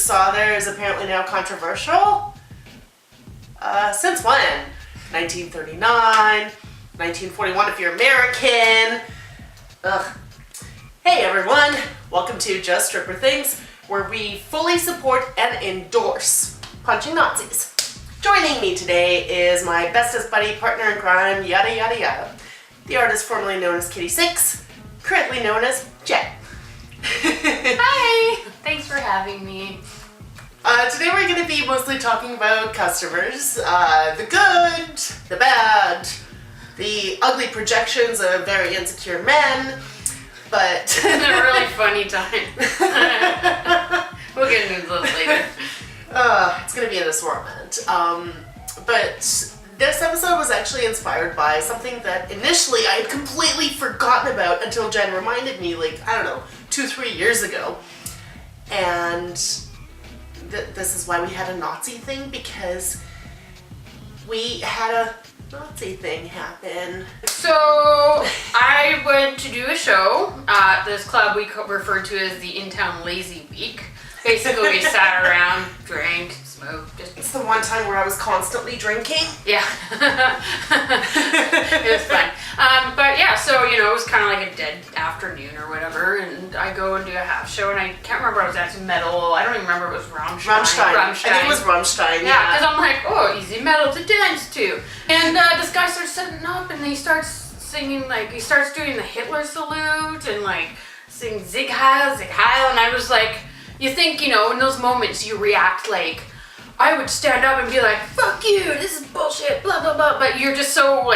saw there is apparently now controversial. Since when? 1939, 1941 if you're American. Ugh. Hey everyone, welcome to Just Stripper Things, where we fully support and endorse punching Nazis. Joining me today is my bestest buddy, partner in crime, yada yada yada. The artist formerly known as Kitty Six, currently known as Jet. Hi! Thanks for having me. Today we're going to be mostly talking about customers, the good, the bad, the ugly projections of very insecure men, but... It's a really funny time. We'll get into those later. It's going to be an assortment. But this episode was actually inspired by something that initially I had completely forgotten about until Jen reminded me, 2-3 years ago. And this is why we had a Nazi thing, because we had a Nazi thing happen. So, I went to do a show at this club we referred to as the In-Town Lazy Week. Basically, we sat around, drank, smoked. It's the one time where I was constantly drinking. Yeah. It was fun. But yeah, so, it was kind of like a dead afternoon or whatever, and I go and do a half show, and I can't remember, I was at metal, I don't even remember, it was Rammstein. I think it was Rammstein, yeah. Because I'm like, oh, easy metal to dance to. And this guy starts setting up, and he starts singing, he starts doing the Hitler salute, and sing Sieg Heil, Sieg Heil, and I was like, you think, in those moments you react like, I would stand up and be like, fuck you, this is bullshit, blah, blah, blah. But you're just so,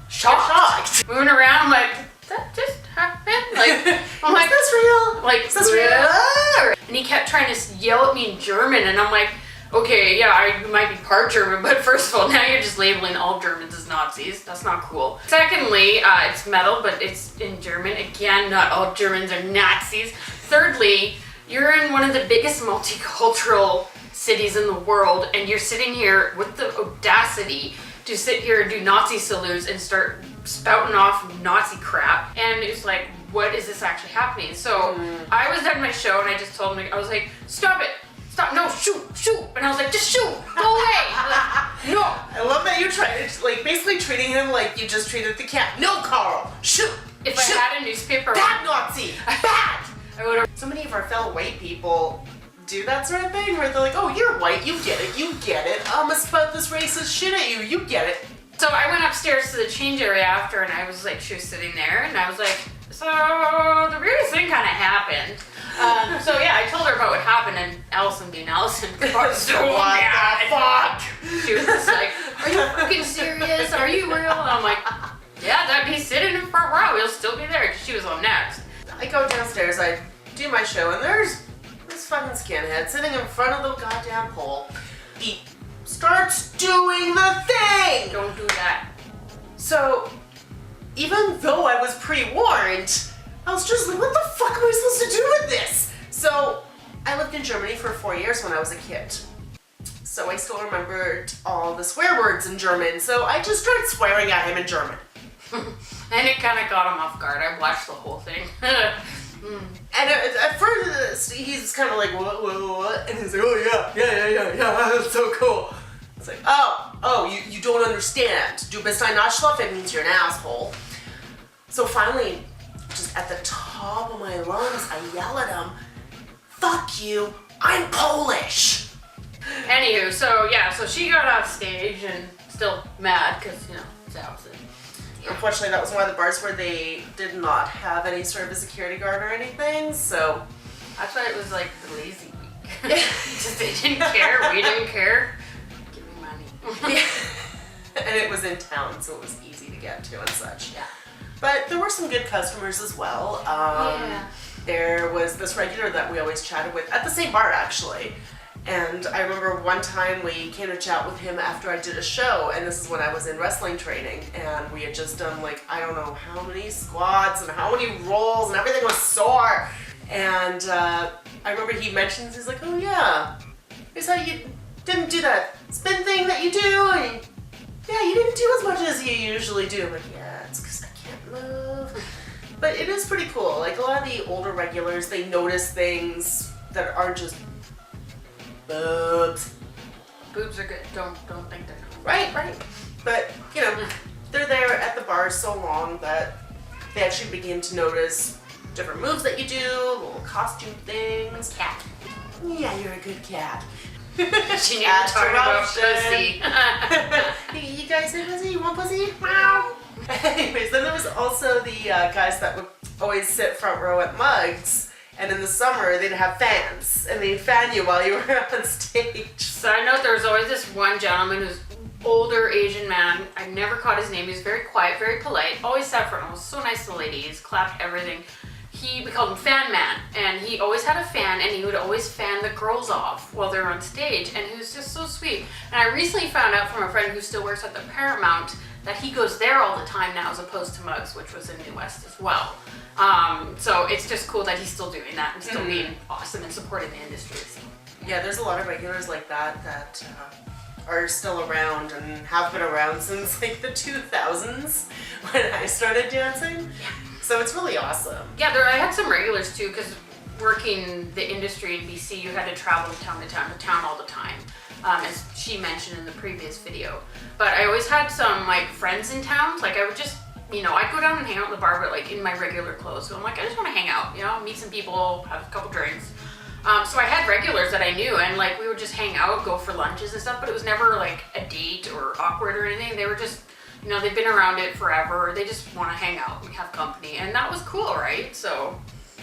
shocked. Moving around, I'm like, that just happened? I'm like, is this real? Is this real? And he kept trying to yell at me in German, and I'm like, okay, yeah, you might be part German, but first of all, now you're just labeling all Germans as Nazis. That's not cool. Secondly, it's metal, but it's in German. Again, not all Germans are Nazis. Thirdly, you're in one of the biggest multicultural cities in the world, and you're sitting here with the audacity to sit here and do Nazi salutes and start spouting off Nazi crap. And it's like, what is this actually happening? So I was at my show and I just told him, I was like, stop it. Stop, no, shoot. And I was like, just shoot, go away. No. I love that you tried, basically treating him like you just treated the cat. No, Carl, shoot. If I had a newspaper. Bad Nazi, bad. So many of our fellow white people do that sort of thing where they're like, oh, you're white, you get it. I'm gonna spout this racist shit at you, you get it. So I went upstairs to the change area after, and I was like, she was sitting there, and I was like, so the weirdest thing kind of happened. So yeah, I told her about what happened, and Allison being Allison got so mad. Fuck? She was just like, are you fucking serious? Are you real? And I'm like, yeah, that'd be sitting in front row. He'll still be there, because she was on next. I go downstairs, I do my show, and there's this fucking skinhead sitting in front of the goddamn pole. He starts doing the thing! Don't do that. So, even though I was pre-warned, I was just like, what the fuck am I supposed to do with this? So, I lived in Germany for 4 years when I was a kid. So I still remembered all the swear words in German, so I just started swearing at him in German. And it kind of got him off guard. I watched the whole thing. And at first, he's kind of like, what? And he's like, oh yeah, that's so cool. It's like, oh, you don't understand. Du bist ein Arschloch, it means you're an asshole. So finally, just at the top of my lungs, I yell at him, fuck you, I'm Polish. Anywho, so she got off stage and still mad because, it's Allison. Unfortunately, that was one of the bars where they did not have any sort of a security guard or anything, so... That's why it was like the lazy week. Just they didn't care, we didn't care. Give me money. Yeah. And it was in town, so it was easy to get to and such. Yeah. But there were some good customers as well. There was this regular that we always chatted with, at the same bar actually. And I remember one time we came to chat with him after I did a show, and this is when I was in wrestling training, and we had just done I don't know how many squats and how many rolls, and everything was sore. And I remember he mentions, he's like, oh yeah, here's how you didn't do that spin thing that you do, and yeah, you didn't do as much as you usually do. I'm like, yeah, it's because I can't move. But it is pretty cool. A lot of the older regulars, they notice things that are just Boobs. Boobs are good. Don't think they're not. Right. But, you know, they're there at the bar so long that they actually begin to notice different moves that you do, little costume things. Cat. Yeah, you're a good cat. She never talked about pussy. You guys say pussy? You want pussy? Meow. Anyways, then there was also the guys that would always sit front row at Mugs, and in the summer they'd have fans, and they'd fan you while you were on stage. Side note, there was always this one gentleman who's older Asian man. I never caught his name. He was very quiet, very polite, always sat front row, was so nice to the ladies, clapped everything. We called him Fan Man, and he always had a fan, and he would always fan the girls off while they were on stage, and he was just so sweet. And I recently found out from a friend who still works at the Paramount that he goes there all the time now as opposed to Mugs, which was in New West as well. So it's just cool that he's still doing that and still being awesome and supporting the industry. So. Yeah, there's a lot of regulars like that are still around and have been around since like the 2000s when I started dancing. Yeah. So it's really awesome. Yeah, I had some regulars too, because working the industry in BC, you had to travel town to town all the time, as she mentioned in the previous video. But I always had some like friends in town. Like I would just, I'd go down and hang out in the bar, but like in my regular clothes. So I'm like, I just want to hang out, meet some people, have a couple drinks. So I had regulars that I knew, and like we would just hang out, go for lunches and stuff. But it was never like a date or awkward or anything. They were just, they've been around it forever. They just want to hang out and have company, and that was cool, right? So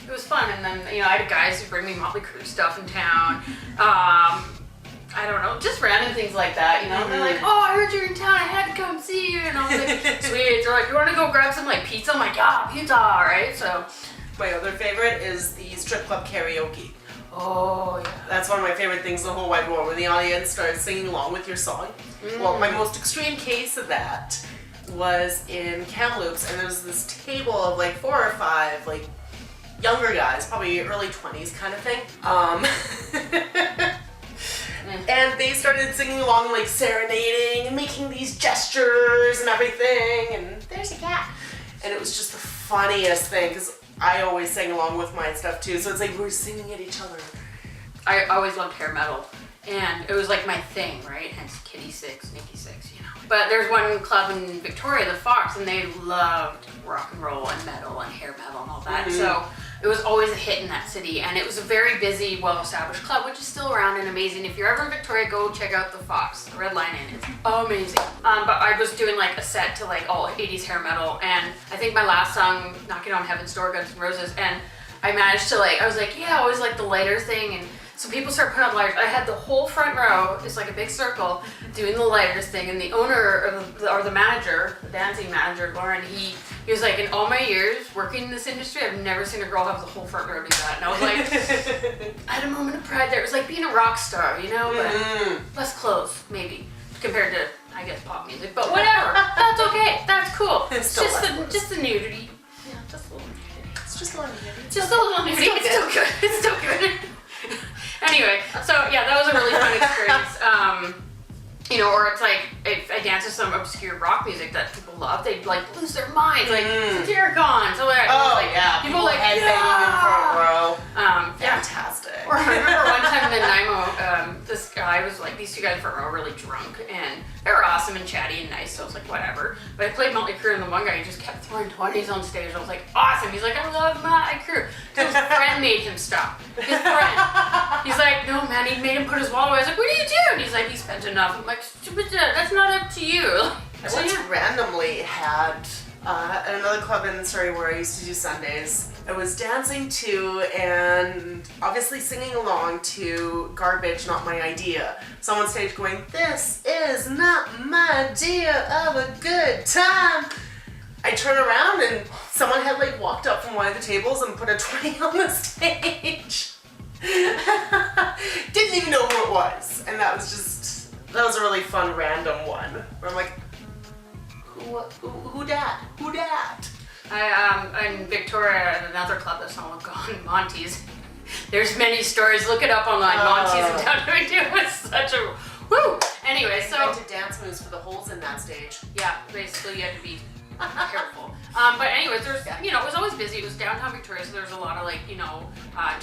it was fun. And then, I had guys who bring me Motley Crue stuff in town. I don't know, just random things like that, They're like, oh, I heard you're in town, I had to come see you. And I was like, sweet. They're like, you want to go grab some like pizza? I'm like, yeah, pizza, right? So my other favorite is the strip club karaoke. Oh, yeah. That's one of my favorite things in the whole wide world, when the audience starts singing along with your song. Well, my most extreme case of that was in Kamloops, and there was this table of like 4 or 5 like younger guys, probably early 20s kind of thing. And they started singing along, like serenading and making these gestures and everything, and there's a cat. And it was just the funniest thing, because I always sang along with my stuff too, so it's like we're singing at each other. I always loved hair metal, and it was like my thing, right? Hence Kitty Six, Nikki Six, But there's one club in Victoria, the Fox, and they loved rock and roll and metal and hair metal and all that. So it was always a hit in that city, and it was a very busy, well-established club, which is still around and amazing. If you're ever in Victoria, go check out the Fox, the Red Lion Inn. It's amazing. But I was doing like a set to like all 80s hair metal, and I think my last song, Knocking on Heaven's Door, Guns N' Roses, and I managed to I was like, yeah, I always like the lighter thing, and so people start putting up lighters. I had the whole front row, it's like a big circle, doing the lighters thing, and the owner, or the manager, the dancing manager, Lauren, he was like, in all my years working in this industry, I've never seen a girl have the whole front row do that. And I was like, I had a moment of pride there. It was like being a rock star, but less clothes, maybe, compared to, I guess, pop music. But whatever, that's okay, that's cool. It's just the nudity. Yeah, just a little nudity. It's just a little nudity. Just a little nudity. It's still good. It's still good. Anyway, so yeah, that was a really fun experience. Or it's like, if I dance to some obscure rock music that people love, they'd like lose their minds, like Satyricon. So people like headbanging in front row. Yeah. Fantastic. Or I remember one time in Nanaimo, this guy was like, these 2 guys in front row were really drunk, and they were awesome and chatty and nice, so I was like, whatever. But I played Motley Crue, and the one guy, he just kept throwing 20s on stage. I was like, awesome. He's like, I love Motley Crue. So his friend made him stop. His friend. He's like, no, man, he made him put his wallet away. I was like, what are you doing? He's like, he spent enough. I'm like, that's not up to you. I once randomly had at another club in Surrey where I used to do Sundays. I was dancing to and obviously singing along to Garbage, Not My Idea. Someone on stage going, this is not my idea of a good time. I turn around and someone had like walked up from one of the tables and put a 20 on the stage. Didn't even know who it was. And that was a really fun random one. Where I'm like, who dat? Who dat? In Victoria at another club that's not gone, Monty's. There's many stories. Look it up online. Monty's in town. It was such a woo. Anyway, so to dance moves for the holes in that stage. Yeah, basically you had to be Careful. But anyways, there's, you know, it was always busy. It was downtown Victoria, so there's a lot of like, you know,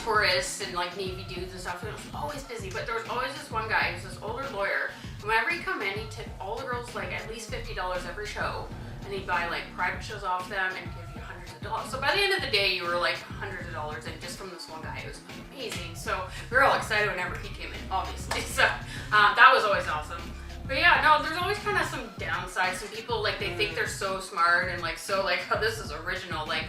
tourists and like Navy dudes and stuff. So it was always busy. But there was always this one guy who's this older lawyer. And whenever he'd come in, he'd tip all the girls like at least $50 every show. And he'd buy like private shows off them and give you hundreds of dollars. So by the end of the day, you were like hundreds of dollars in just from this one guy. It was amazing. So we were all excited whenever he came in, obviously. So that was always awesome. But yeah, no, there's always kind of some downsides. Some people, like, they think they're so smart and, like, so, like, oh, this is original. Like,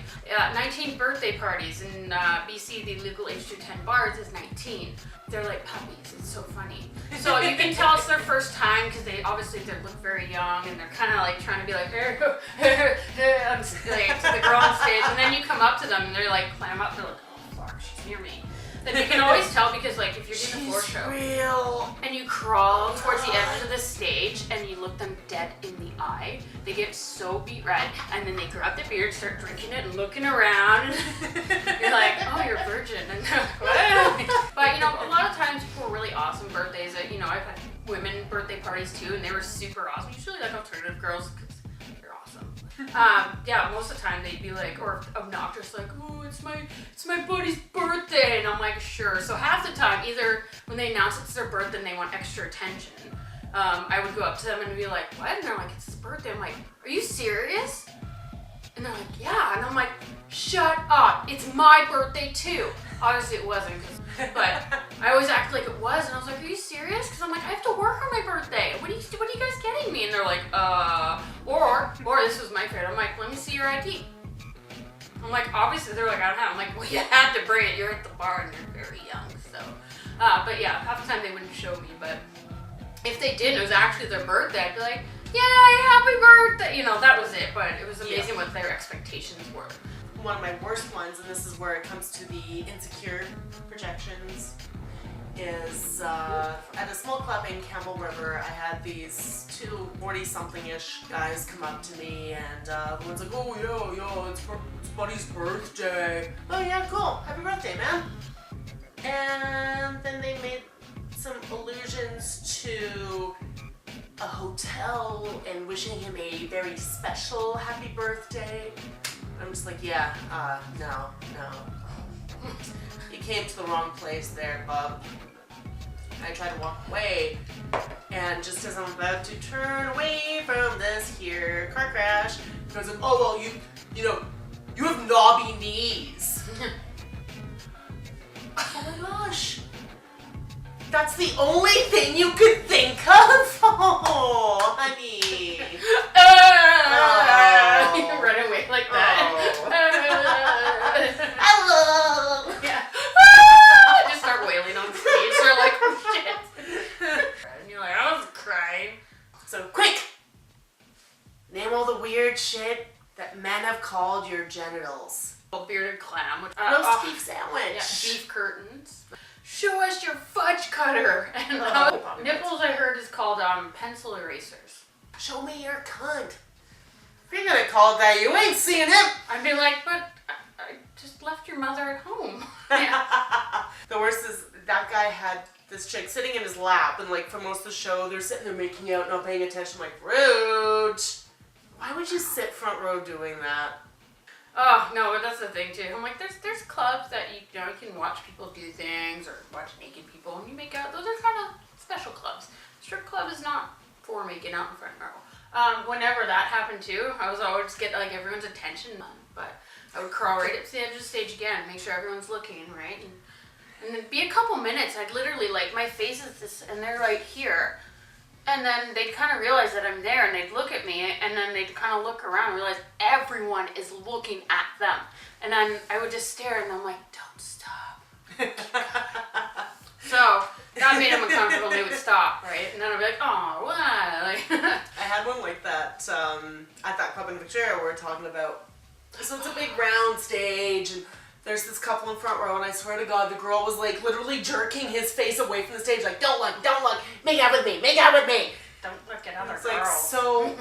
19 birthday parties in BC, the legal age to 10 bars is 19. They're like puppies. It's so funny. So you can tell it's their first time because they look very young and they're kind of, like, trying to be like, like, to the girl on stage. And then you come up to them and they're, like, clam up. They're like, oh, fuck, she's near me. Then you can always tell because, like, if you're doing a floor show real. and you crawl towards the edge of the stage and you look them dead in the eye, they get so beat red, and then they grab their beer and start drinking it and looking around. You're like, oh, you're a virgin. And but, you know, a lot of times people were really awesome birthdays. You know, I've had women birthday parties too, and they were super awesome. Usually, like, alternative girls, because they're awesome. Yeah, most of the time they'd be like, or obnoxious, like, oh, it's my buddy's birthday, and I'm like, sure. So half the time, either when they announce it's their birthday and they want extra attention, I would go up to them and be like, what? And they're like, it's his birthday. I'm like, are you serious? And they're like, yeah. And I'm like, shut up. It's my birthday too. Obviously it wasn't, but I always acted like it was. And I was like, are you serious? Because I'm like, I have to work on my birthday. What are you guys getting me? And they're like, or this was my favorite. I'm like, let me see your ID. I'm like, obviously they're like, I don't have. I'm like, well, you had to bring it. You're at the bar and you're very young. So, but yeah, half the time they wouldn't show me. But if they did, it was actually their birthday. I'd be like, yay, happy birthday. You know, that was it. But it was amazing what their expectations were. One of my worst ones, and this is where it comes to the insecure projections, is at a small club in Campbell River. I had these two 40-something-ish guys come up to me, and the one's like, oh yeah, it's Buddy's birthday. Oh yeah, cool, happy birthday, man. And then they made some allusions to a hotel and wishing him a very special happy birthday. I'm just like, yeah, no. You came to the wrong place there, bub. I tried to walk away, and just as I'm about to turn away from this here car crash, I was like, oh well, you know, you have knobby knees. Oh my gosh. That's the only thing you could think of? Oh, honey. You run away like that. Hello. Yeah. Just start wailing on stage. They're like, oh shit. And you're like, I was crying. So quick! Name all the weird shit that men have called your genitals. Bearded clam. Which, Roast beef sandwich. Yeah, beef curtains. Show us your fudge cutter. And nipples, I heard, is called pencil erasers. Show me your cunt. If you're gonna call it that, you ain't seen it. I'd be like, but I just left your mother at home. The worst is that guy had this chick sitting in his lap, and like for most of the show, they're sitting there making out, not paying attention. I'm like, rude. Why would you sit front row doing that? Oh, no, but that's the thing, too. I'm like, there's clubs that, you know, you can watch people do things or watch naked people and you make out. Those are kind of special clubs. Strip club is not for making out in front row. Whenever that happened, too, I would just get, like, everyone's attention. But I would crawl right up to the edge of the stage again, make sure everyone's looking, right? And it'd be a couple minutes. I'd literally, like, my face is this, and they're right here. And then they'd kind of realize that I'm there, and they'd look at me, and then they'd kind of look around and realize everyone is looking at them. And then I would just stare, and I'm like, don't stop. So that made them uncomfortable, and they would stop, right? And then I'd be like, oh, what? Like, I had one like that at that club in Victoria we were talking about. So it's a big round stage, and there's this couple in front row, and I swear to God, the girl was like literally jerking his face away from the stage, like, don't look, make out with me. don't look at other It's like, girls. so,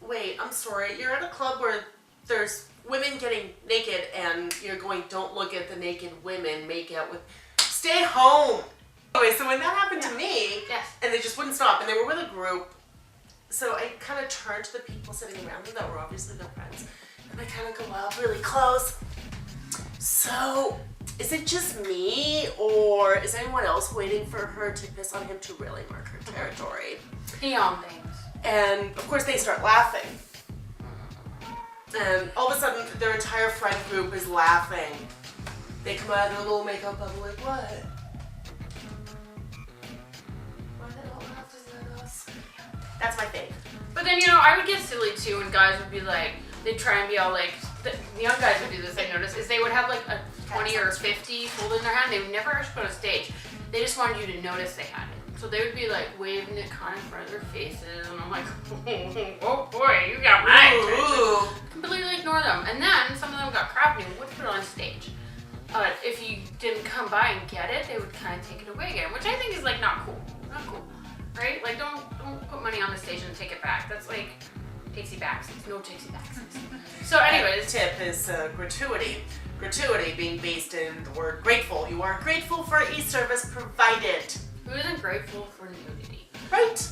wait, I'm sorry, you're at a club where there's women getting naked, and you're going, don't look at the naked women, make out with, stay home. Anyway, so when that happened to me, Yes. and they just wouldn't stop, and they were with a group, So I kind of turn to the people sitting around me that were obviously their friends, and I kind of go up really close. So, is it just me, or is anyone else waiting for her to piss on him to really mark her territory? He on things. And of course they start laughing. And all of a sudden their entire friend group is laughing. They come out of their little makeup bubble like, what? Why they all laugh at us? That's my thing. But then, you know, I would get silly too when guys would be like, they'd try and be all like, the young guys would do this, I noticed, is they would have like a 20 or 50 folded in their hand. They would never actually go on stage. They just wanted you to notice they had it. So they would be like waving it kind of in front of their faces, and I'm like, oh boy, you got my attention. Completely ignore them. And then some of them got crap and you would put it on stage. But if you didn't come by and get it, they would kind of take it away again, which I think is like not cool. Not cool. Right? Like don't put money on the stage and take it back. That's like takesy backsies. No takesy backsies. So anyways. Tip is gratuity. Gratuity being based in the word grateful. You are grateful for a service provided. Who isn't grateful for nudity? Right.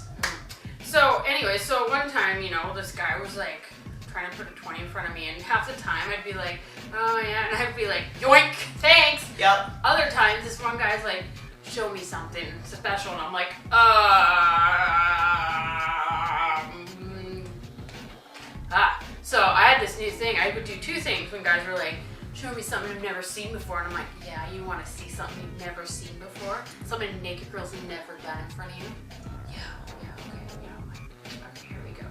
So anyway, so one time, you know, this guy was like trying to put a 20 in front of me, and half the time I'd be like, oh yeah, and I'd be like, yoink, thanks. Yep. Other times, this one guy's like, show me something special, and I'm like, So I had this new thing. I would do two things when guys were like, show me something I've never seen before, and I'm like, yeah, you want to see something you've never seen before? Something naked girls have never done in front of you? Yeah, okay, yeah, I'm like, okay, here we go.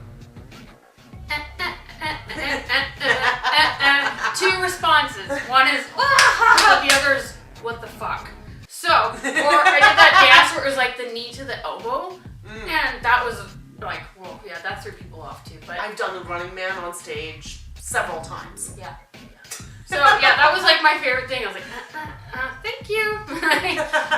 Two responses. One is, the other is, what the fuck? So, or I did that dance where it was like the knee to the elbow, and that was like, well, yeah, that threw people off too. But I've done the Running Man on stage several times. Yeah. So yeah, that was like my favorite thing. I was like, thank you.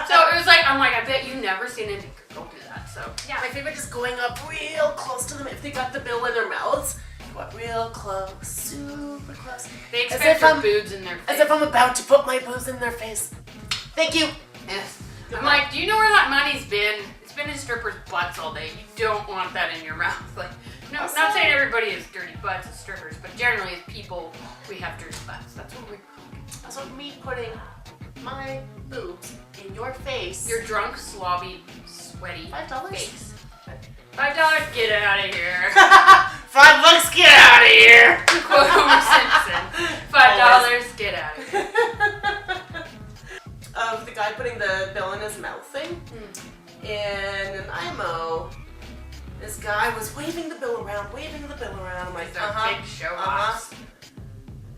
So it was like, I'm like, I bet you've never seen anything. Go do that. So yeah. My favorite is going up real close to them. If they got the bill in their mouths, go up real close, super close. They expect their boobs in their face. As if I'm about to put my boobs in their face. Thank you. Yes. I'm like, do you know where that money's been? It's been in strippers' butts all day. You don't want that in your mouth. Like, no, not saying everybody has dirty butts as strippers, but generally as people, we have dirty butts. That's what we're That's what me putting my boobs in your face. Your drunk, slobby, sweaty $5? face. $5, get out of here. $5, get out of here. Quote Homer Simpson. $5, get out of here. Of the guy putting the bill in his mouth thing. In an IMO, this guy was waving the bill around. I'm like, Big show offs.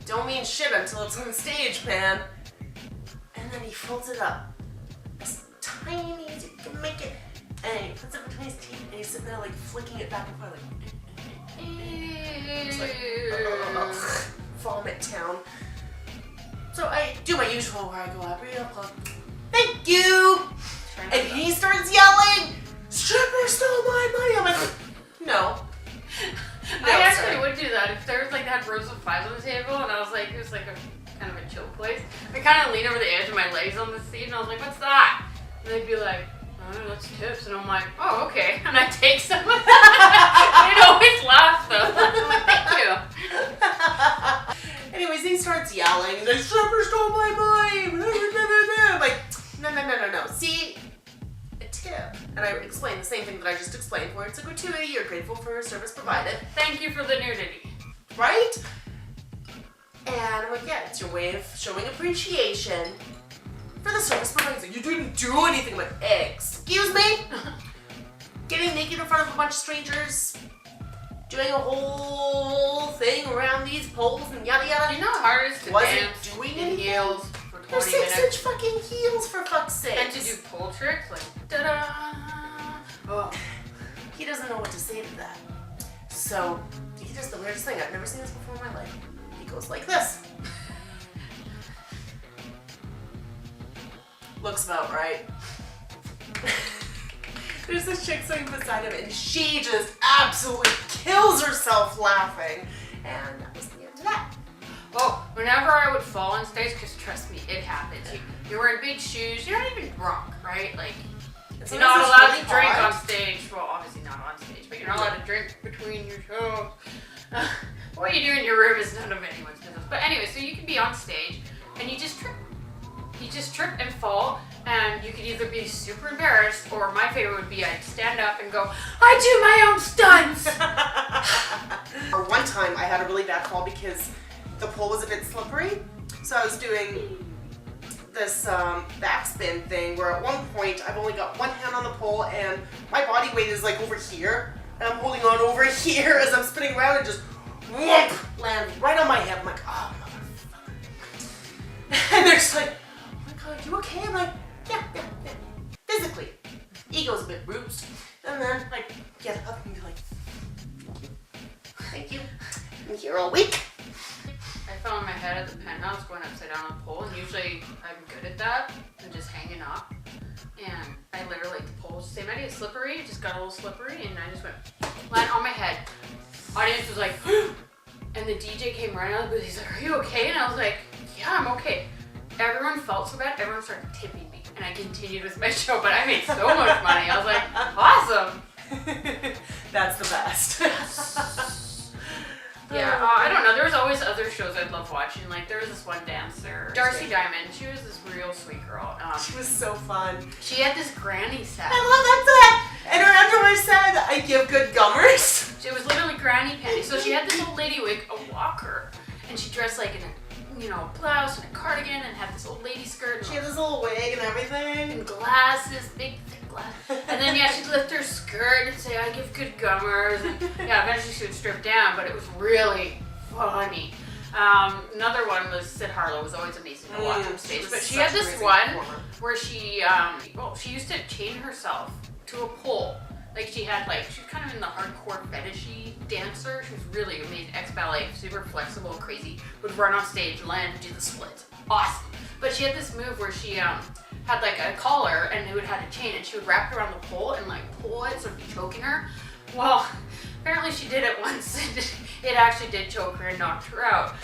Don't mean shit until it's on stage, man. And then he folds it up as tiny as you can make it, and he puts it between his teeth, and he's sitting there like flicking it back and forth, like. It's like vomit town. So I do my usual where I go up real close. Thank you. And he starts yelling, "Stripper stole my money!" I'm like, no. I actually would do that if there was like that rows of fives on the table, and I was like, it was like a kind of a chill place. I kind of lean over the edge of my legs on the seat, and I was like, what's that? And they'd be like, oh, that's tips, and I'm like, oh, okay, and I take some of that. They'd always laugh though. I'm like, thank you. Anyways, he starts yelling, "The stripper stole my money!" I'm like, no. See, a tip. And I explain the same thing that I just explained, where it's a gratuity, you're grateful for a service provided. Thank you for the nudity. Right? And I'm like, yeah, it's your way of showing appreciation for the service provided. Like, you didn't do anything. I'm like, excuse me? Getting naked in front of a bunch of strangers, doing a whole thing around these poles and yada yada. You know how hard it is to dance doing in heels for 20 They're 6-inch minutes? fucking heels, for fuck's sake. And to do pole tricks, like, da-da. Oh. He doesn't know what to say to that. So, he does the weirdest thing. I've never seen this before in my life. He goes like this. Looks about right. There's this chick sitting beside him, and she just absolutely kills herself laughing. And that was the end of that. Oh, whenever I would fall on stage, because trust me, it happens. You're wearing big shoes, you're not even drunk, right? Like, you're not allowed to drink on stage. Well, obviously not on stage, but you're not allowed to drink between your shows. What you do in your room is none of anyone's business. But anyway, so you can be on stage and you just trip. You just trip and fall, and you could either be super embarrassed, or my favorite would be I'd stand up and go, I do my own stunts! Or one time I had a really bad fall because the pole was a bit slippery. So I was doing this backspin thing where at one point I've only got one hand on the pole and my body weight is like over here. And I'm holding on over here as I'm spinning around and just whoop, land right on my head. I'm like, oh, motherfucker. And they're just like, oh my God, you okay? I'm like, yeah. Physically. Ego's a bit bruised. And then like get up and be like, thank you. I'm here all week. I fell on my head at the penthouse going upside down on the pole, and usually I'm good at that and just hanging up. And I literally, the pole was the same idea, slippery, it just got a little slippery, and I just went land on my head. Audience was like, and the DJ came running out of the booth, he's like, are you okay? And I was like, yeah, I'm okay. Everyone felt so bad, everyone started tipping me, and I continued with my show, but I made so much money. I was like, awesome. That's the best. Yeah, I don't know. There was always other shows I'd love watching. Like there was this one dancer, Darcy Diamond. She was this real sweet girl. She was so fun. She had this granny set. I love that set. And her underwear said, "I give good gummers." It was literally granny panties. So she had this old lady wig, a walker, and she dressed like in a blouse and a cardigan, and had this old lady skirt. And she had this little wig and everything. And glasses, big thick glasses. And then she'd lift her skirt and say, I give good gummers. And eventually she would strip down, but it was really funny. Another one was Sid Harlow. Was always amazing to watch on stage. But she had this one where she used to chain herself to a pole. Like she was kind of in the hardcore fetishy dancer. She was really amazing, ex-ballet, super flexible, crazy. Would run on stage, land, and do the splits. Awesome. But she had this move where she had like a collar and it would have a chain, and she would wrap it around the pole and like pull it so it'd be choking her. Well, apparently she did it once and it actually did choke her and knocked her out.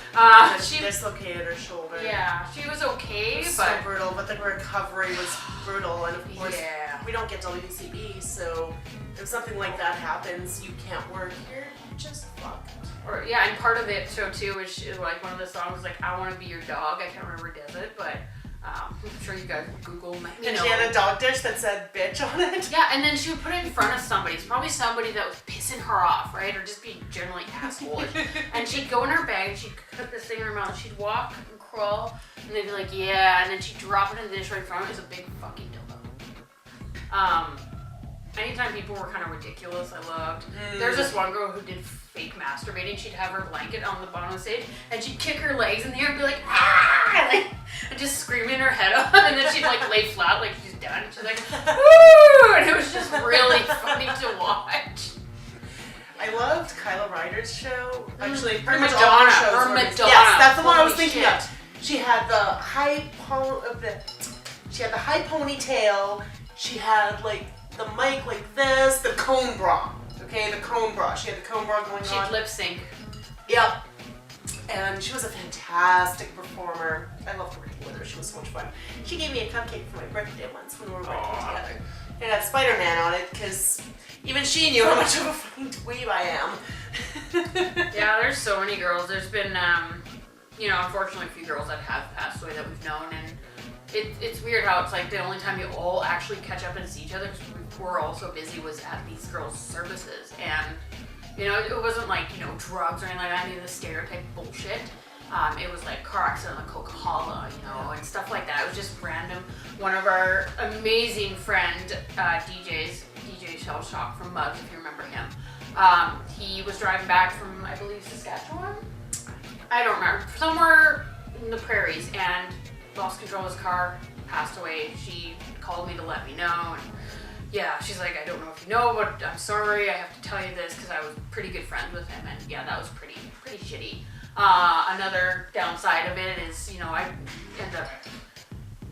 She dislocated her shoulder. Yeah, she was okay, it was but so brutal. But the recovery was brutal, and of course we don't get WCB, so if something like that happens, you can't work. You're just fucked. And part of it show too is like one of the songs like I Want to Be Your Dog. I can't remember who does it, but I'm sure you guys Google. And she had a dog dish that said "bitch" on it. Yeah, and then she would put it in front of somebody. It's probably somebody that was pissing her off, right, or just being generally assholeish. And she'd go in her bag and she'd put this thing in her mouth. She'd walk and crawl, and they'd be like, "Yeah," and then she'd drop it in the dish right in front of it. It was a big fucking dildo. Anytime people were kind of ridiculous, I loved. There's this one girl who did fake masturbating. She'd have her blanket on the bottom of the stage, and she'd kick her legs in the air and be like, ah! And just screaming her head off, and then she'd like lay flat like she's done. And she's like, woo! And it was just really funny to watch. I loved Kyla Ryder's show. Actually, pretty Madonna, much all her shows were Madonna. Yes, that's the one I was Holy thinking shit. of. She had the high ponytail. She had like the mic like this, the cone bra. Okay, the cone bra. She had the cone bra going on. She'd lip sync. Yep. And she was a fantastic performer. I loved working with her. She was so much fun. She gave me a cupcake for my birthday once when we were working together. It had Spider-Man on it because even she knew how much of a fucking dweeb I am. Yeah, there's so many girls. There's been, unfortunately a few girls that have passed away that we've known, and it's weird how it's like the only time you all actually catch up and see each other, because we're all so busy, was at these girls' services. And it wasn't like drugs or anything like that, any of the stereotype bullshit. It was like car accident, like Coca-Cola, and stuff like that. It was just random. One of our amazing friend DJ Shell Shock from Mug, if you remember him, he was driving back from, I believe, Saskatchewan. I don't remember, somewhere in the prairies, and lost control of his car, passed away. She called me to let me know, and yeah, she's like, I don't know if you know, but I'm sorry, I have to tell you this, because I was pretty good friends with him, and yeah, that was pretty shitty. Another downside of it is, I ended up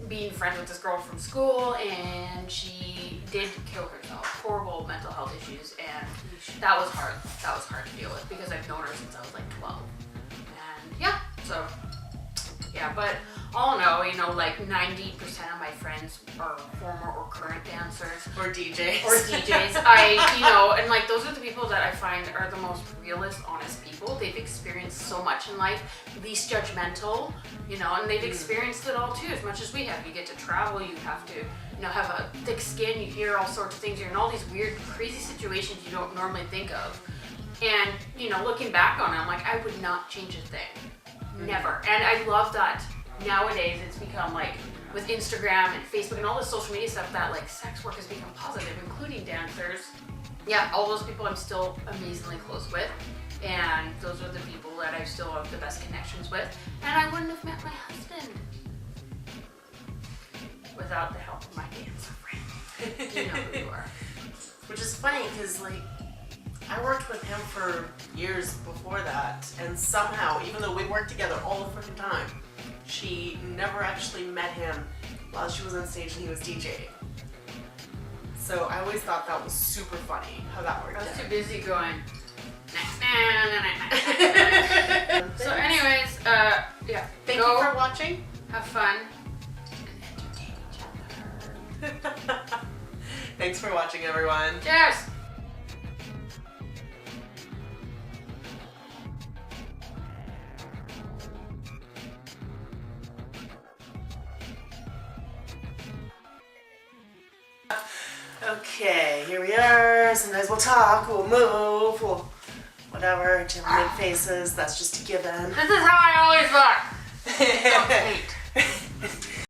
being friends with this girl from school, and she did kill herself. Horrible mental health issues, and that was hard. That was hard to deal with, because I've known her since I was like 12. And yeah, so yeah, but all in all, you know, like 90% of my friends are former or current dancers. Or DJs. Or DJs. You know, and like those are the people that I find are the most realist, honest people. They've experienced so much in life, least judgmental, you know, and they've experienced it all too, as much as we have. You get to travel, you have to, you know, have a thick skin, you hear all sorts of things, you're in all these weird, crazy situations you don't normally think of. And, you know, looking back on it, I'm like, I would not change a thing. Never. And I love that nowadays it's become like, with Instagram and Facebook and all this social media stuff, that like sex work has become positive, including dancers. Yeah, all those people I'm still amazingly close with. And those are the people that I still have the best connections with. And I wouldn't have met my husband without the help of my dancer friend. You know who you are. Which is funny because, like, I worked with him for years before that, and somehow, even though we worked together all the freaking time, she never actually met him while she was on stage and he was DJing. So I always thought that was super funny how that worked I was out. too busy going. So anyways, yeah. Thank go you for watching. have fun and entertain each other. Thanks for watching, everyone. Cheers! Okay, here we are. Sometimes we'll talk, we'll move, we'll whatever. Gentlemen faces, that's just a given. This is how I always look. Don't hate.